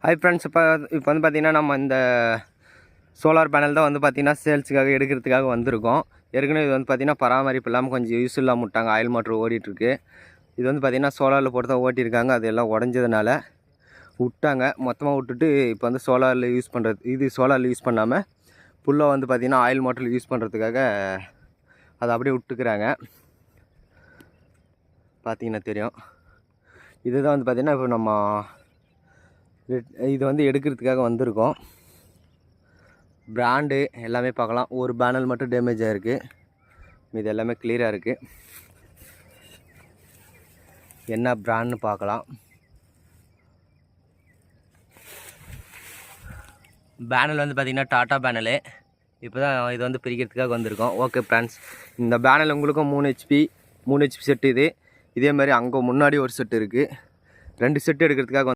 Hi friends, இப்போ வந்து பார்த்திங்கன்னா நம்ம இந்த சோலார் பேனல் தான் வந்து பார்த்திங்கன்னா சேல்ஸுக்காக எடுக்கிறதுக்காக வந்திருக்கோம். ஏற்கனவே இது வந்து பார்த்திங்கன்னா பராமரிப்பு இல்லாமல் கொஞ்சம் யூஸ் இல்லாமல் விட்டாங்க. ஆயில் மோட்ரு ஓடிட்டுருக்கு. இது வந்து பார்த்திங்கன்னா சோலாரில் போட்டு தான் ஓட்டியிருக்காங்க. அது எல்லாம் உடஞ்சதுனால விட்டாங்க. மொத்தமாக விட்டுட்டு இப்போ வந்து சோலாரில் யூஸ் பண்ணுறது, இது சோலாரில் யூஸ் பண்ணாமல் ஃபுல்லாக வந்து பார்த்திங்கன்னா ஆயில் மோட்டரில் யூஸ் பண்ணுறதுக்காக அதை அப்படியே விட்டுக்கிறாங்க. பார்த்திங்கன்னா தெரியும். இதுதான் வந்து பார்த்திங்கன்னா இப்போ நம்ம இது வந்து எடுக்கிறதுக்காக வந்திருக்கோம். பிராண்டு எல்லாமே பார்க்கலாம். ஒரு பேனல் மட்டும் டேமேஜ் ஆகிருக்கு, இது எல்லாமே கிளியராக இருக்குது. என்ன பிராண்ட்னு பார்க்கலாம். பேனல் வந்து பார்த்திங்கன்னா டாட்டா பேனலு. இப்போ தான் இது வந்து பிரிக்கிறதுக்காக வந்திருக்கோம். ஓகே ஃப்ரெண்ட்ஸ், இந்த பேனல் உங்களுக்கும் 3 HP செட்டு. இதே மாதிரி அங்கே முன்னாடி ஒரு செட்டு இருக்குது. 2 செட்டு எடுக்கிறதுக்காக